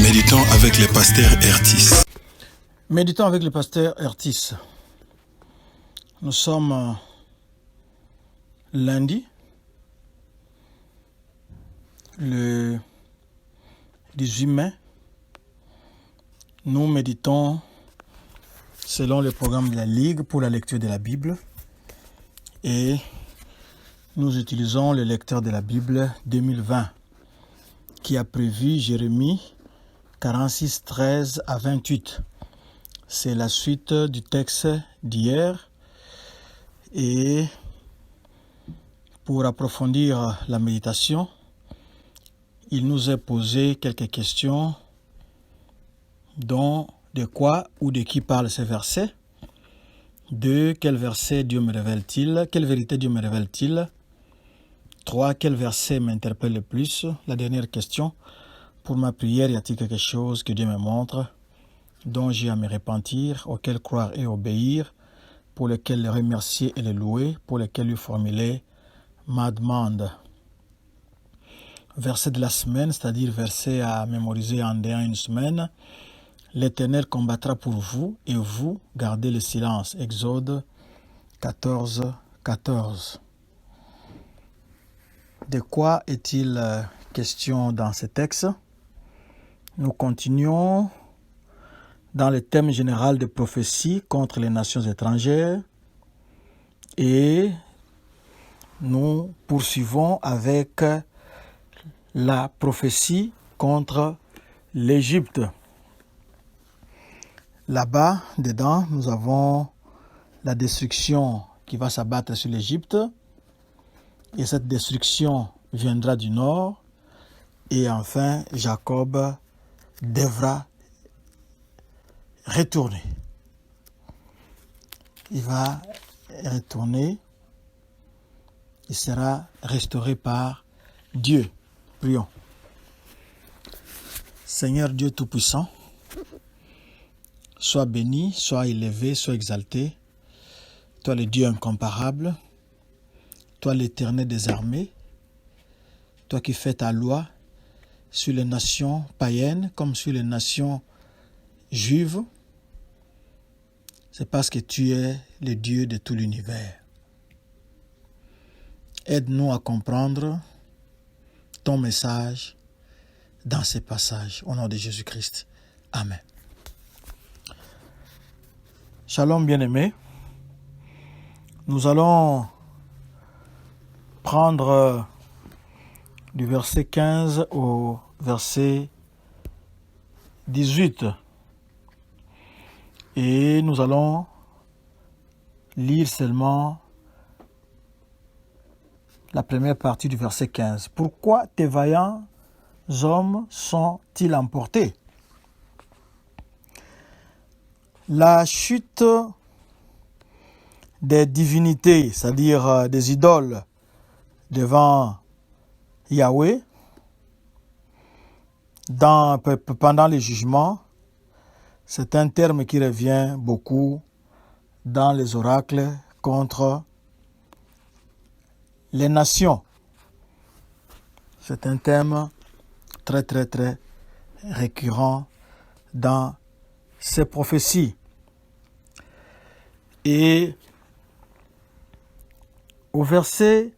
Méditons avec le pasteur Ertis. Méditons avec le pasteur Ertis. Nous sommes lundi, le 18 mai. Nous méditons selon le programme de la Ligue pour la lecture de la Bible et nous utilisons le lecteur de la Bible 2020 qui a prévu Jérémie 46, 13 à 28. C'est la suite du texte d'hier et pour approfondir la méditation, il nous est posé quelques questions dont de quoi ou de qui parlent ces versets, de quel verset Dieu me révèle-t-il, quelle vérité Dieu me révèle-t-il, 3. Quel verset m'interpelle le plus, la dernière question, pour ma prière, y a-t-il quelque chose que Dieu me montre, dont j'ai à me repentir, auquel croire et obéir, pour lequel le remercier et le louer, pour lequel lui formuler ma demande. Verset de la semaine, c'est-à-dire verset à mémoriser en une semaine. L'Éternel combattra pour vous et vous gardez le silence. Exode 14, 14. De quoi est-il question dans ce texte? Nous continuons dans le thème général de prophétie contre les nations étrangères et nous poursuivons avec la prophétie contre l'Égypte. Là-bas, dedans, nous avons la destruction qui va s'abattre sur l'Égypte et cette destruction viendra du nord et enfin Jacob devra retourner. Il va retourner. Il sera restauré par Dieu. Prions. Seigneur Dieu Tout-Puissant, sois béni, sois élevé, sois exalté. Toi le Dieu incomparable, toi l'Éternel des armées, toi qui fais ta loi sur les nations païennes comme sur les nations juives, c'est parce que tu es le Dieu de tout l'univers. Aide-nous à comprendre ton message dans ces passages. Au nom de Jésus-Christ. Amen. Shalom bien-aimés. Nous allons prendre du verset 15 au verset 18. Et nous allons lire seulement la première partie du verset 15. Pourquoi tes vaillants hommes sont-ils emportés? La chute des divinités, c'est-à-dire des idoles devant Yahweh, pendant les jugements, c'est un terme qui revient beaucoup dans les oracles contre les nations. C'est un thème très récurrent dans ces prophéties. Et au verset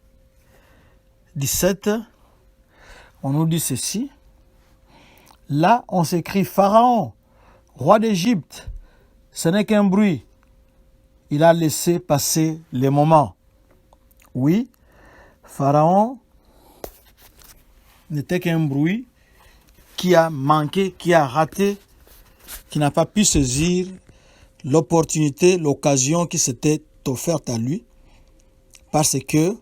17, on nous dit ceci. Là, on s'écrit Pharaon, roi d'Égypte, ce n'est qu'un bruit. Il a laissé passer les moments. Oui, Pharaon n'était qu'un bruit qui a manqué, qui a raté, qui n'a pas pu saisir l'opportunité, l'occasion qui s'était offerte à lui. Parce que,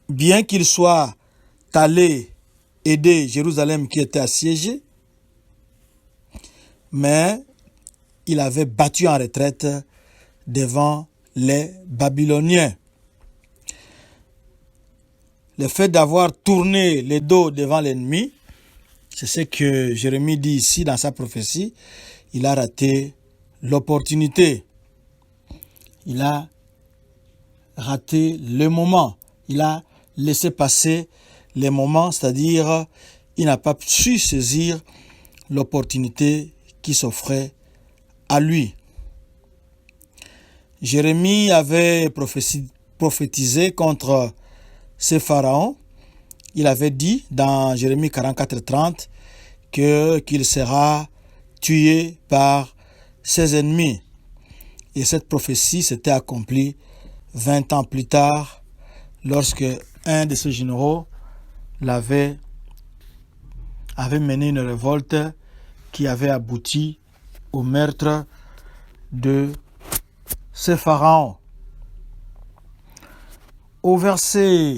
bien qu'il soit allé aider Jérusalem qui était assiégée, mais il avait battu en retraite devant les Babyloniens. Le fait d'avoir tourné le dos devant l'ennemi, c'est ce que Jérémie dit ici dans sa prophétie, il a raté l'opportunité. Il a raté le moment. Il a laissé passer les moments, c'est-à-dire il n'a pas su saisir l'opportunité qui s'offrait à lui. Jérémie avait prophétisé contre ce pharaon. Il avait dit dans Jérémie 44:30 qu'il sera tué par ses ennemis. Et cette prophétie s'était accomplie 20 ans plus tard, lorsque un de ses généraux avait mené une révolte qui avait abouti au meurtre de ce pharaon. Au verset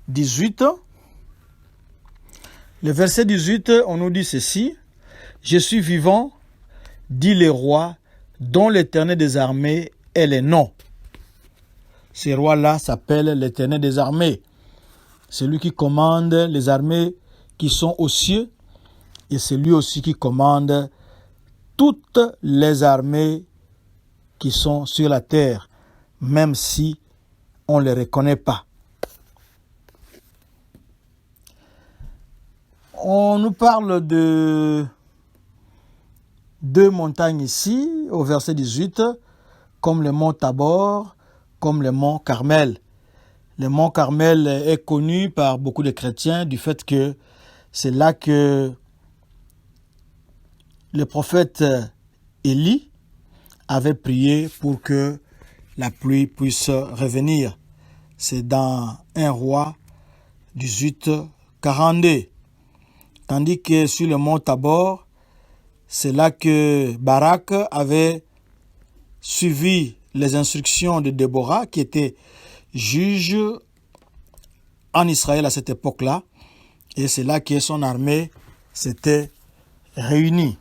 18, le verset 18, on nous dit ceci: « Je suis vivant, dit le roi, dont l'Éternel des armées est le nom. » Ce roi-là s'appelle l'Éternel des armées. C'est lui qui commande les armées qui sont aux cieux, et c'est lui aussi qui commande toutes les armées qui sont sur la terre, même si on ne les reconnaît pas. On nous parle de deux montagnes ici, au verset 18, comme le mont Tabor, comme le mont Carmel. Le mont Carmel est connu par beaucoup de chrétiens du fait que c'est là que le prophète Élie avait prié pour que la pluie puisse revenir. C'est dans 1 Roi 18:42. Tandis que sur le mont Tabor, c'est là que Barak avait suivi les instructions de Déborah, qui était juge en Israël à cette époque-là. Et c'est là que son armée s'était réunie.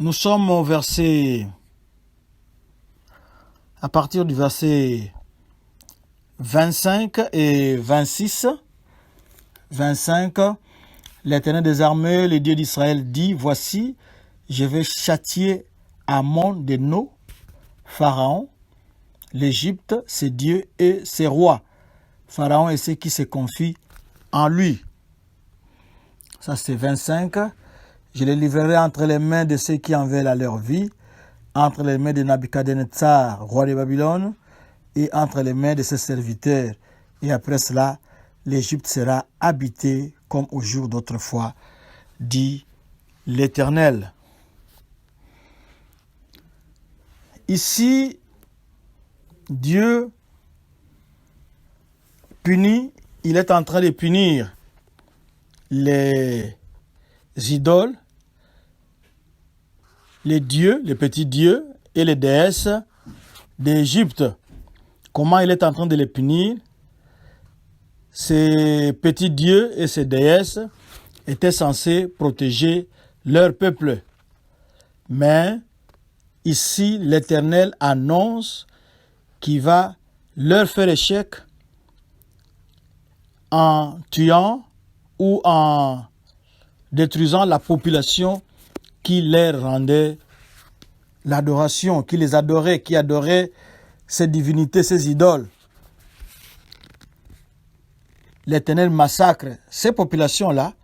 Nous sommes au à partir du verset 25 et 26. 25, l'Éternel des armées, le Dieu d'Israël, dit: « Voici, je vais châtier Amon de No, Pharaon, l'Égypte, ses dieux et ses rois. Pharaon et ceux qui se confient en lui. » Ça c'est 25. « Je les livrerai entre les mains de ceux qui en veulent à leur vie, entre les mains de Nabuchodonosor, roi de Babylone, et entre les mains de ses serviteurs. Et après cela, l'Égypte sera habitée comme au jour d'autrefois, dit l'Éternel. » Ici, Dieu punit, il est en train de punir les idoles, les dieux, les petits dieux et les déesses d'Égypte. Comment il est en train de les punir? Ces petits dieux et ces déesses étaient censés protéger leur peuple. Mais ici, l'Éternel annonce qu'il va leur faire échec en tuant ou en détruisant la population qui leur rendait l'adoration, qui les adorait, qui adorait ces divinités, ces idoles. L'Éternel massacre ces populations-là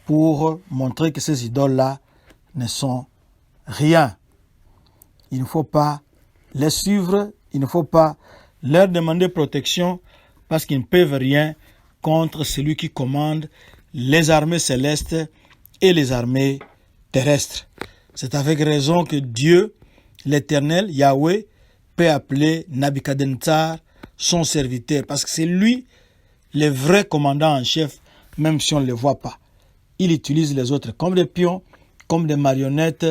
pour montrer que ces idoles-là ne sont rien. Il ne faut pas les suivre, il ne faut pas leur demander protection parce qu'ils ne peuvent rien contre celui qui commande les armées célestes et les armées terrestres. C'est avec raison que Dieu, l'Éternel, Yahweh, peut appeler Nabuchodonosor son serviteur, parce que c'est lui le vrai commandant en chef, même si on ne le voit pas. Il utilise les autres comme des pions, comme des marionnettes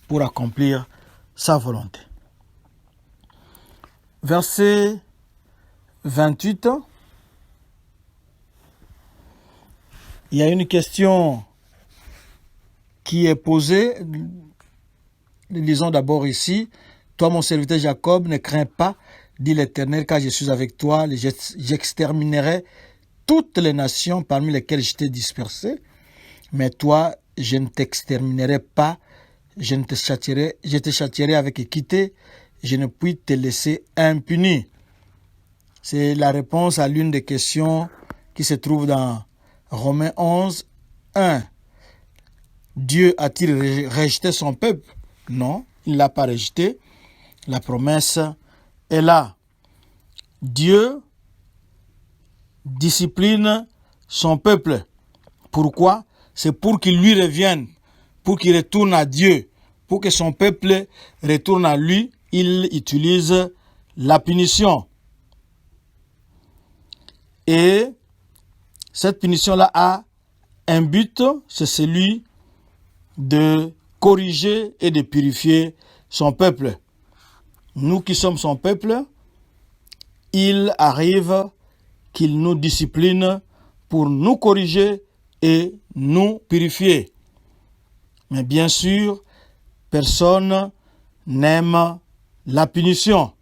pour accomplir sa volonté. Verset 28. Il y a une question qui est posée. Lisons d'abord ici. « Toi, mon serviteur Jacob, ne crains pas, dit l'Éternel, car je suis avec toi. J'exterminerai toutes les nations parmi lesquelles je t'ai dispersé. Mais toi, je ne t'exterminerai pas. Je te châtierai avec équité. Je ne puis te laisser impuni. » C'est la réponse à l'une des questions qui se trouve dans Romains 11, 1. Dieu a-t-il rejeté son peuple? Non, il ne l'a pas rejeté. La promesse est là. Dieu discipline son peuple. Pourquoi? C'est pour qu'il lui revienne, pour qu'il retourne à Dieu, pour que son peuple retourne à lui. Il utilise la punition. Et cette punition-là a un but, c'est celui de corriger et de purifier son peuple. Nous qui sommes son peuple, il arrive qu'il nous discipline pour nous corriger et nous purifier. Mais bien sûr, personne n'aime la punition.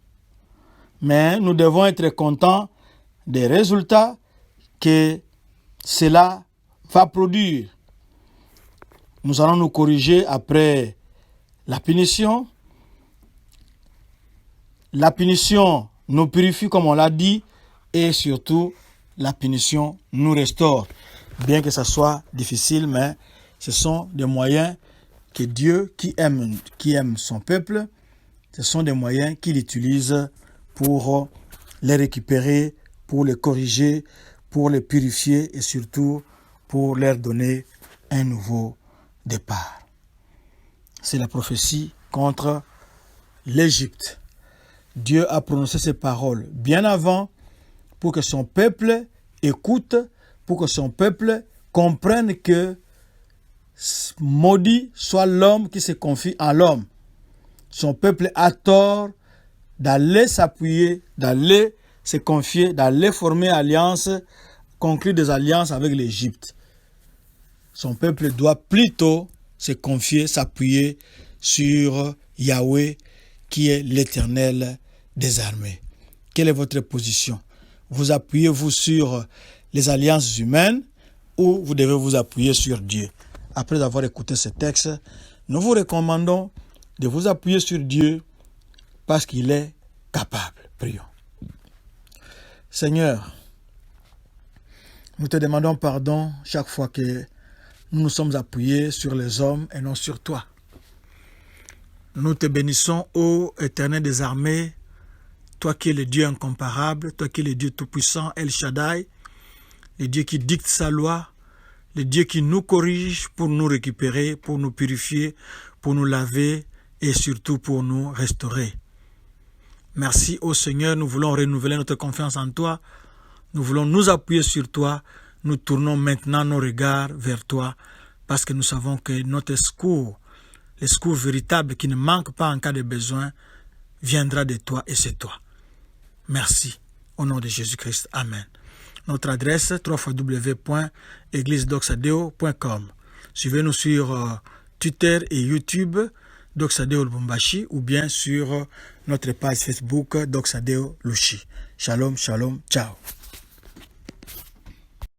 Mais nous devons être contents des résultats que cela va produire. Nous allons nous corriger après la punition. La punition nous purifie, comme on l'a dit, et surtout, la punition nous restaure. Bien que ça soit difficile, mais ce sont des moyens que Dieu, qui aime son peuple, ce sont des moyens qu'il utilise pour les récupérer, pour les corriger, pour les purifier et surtout pour leur donner un nouveau départ. C'est la prophétie contre l'Égypte. Dieu a prononcé ces paroles bien avant pour que son peuple écoute, pour que son peuple comprenne que maudit soit l'homme qui se confie en l'homme. Son peuple a tort d'aller s'appuyer, d'aller se confier, d'aller former alliance, conclure des alliances avec l'Égypte. Son peuple doit plutôt se confier, s'appuyer sur Yahweh, qui est l'Éternel des armées. Quelle est votre position? Vous appuyez-vous sur les alliances humaines ou vous devez vous appuyer sur Dieu? Après avoir écouté ce texte, nous vous recommandons de vous appuyer sur Dieu parce qu'il est capable. Prions. Seigneur, nous te demandons pardon chaque fois que nous nous sommes appuyés sur les hommes et non sur toi. Nous te bénissons, ô Éternel des armées, toi qui es le Dieu incomparable, toi qui es le Dieu tout-puissant, El Shaddai, le Dieu qui dicte sa loi, le Dieu qui nous corrige pour nous récupérer, pour nous purifier, pour nous laver et surtout pour nous restaurer. Merci ô Seigneur, nous voulons renouveler notre confiance en toi, nous voulons nous appuyer sur toi, nous tournons maintenant nos regards vers toi parce que nous savons que notre secours, le secours véritable qui ne manque pas en cas de besoin, viendra de toi et c'est toi. Merci. Au nom de Jésus-Christ. Amen. Notre adresse www.eglisedoxadeo.com. Suivez-nous sur Twitter et YouTube, Doxadeo Lubumbashi, ou bien sur notre page Facebook Doxadeo Lushi. Shalom, shalom, ciao.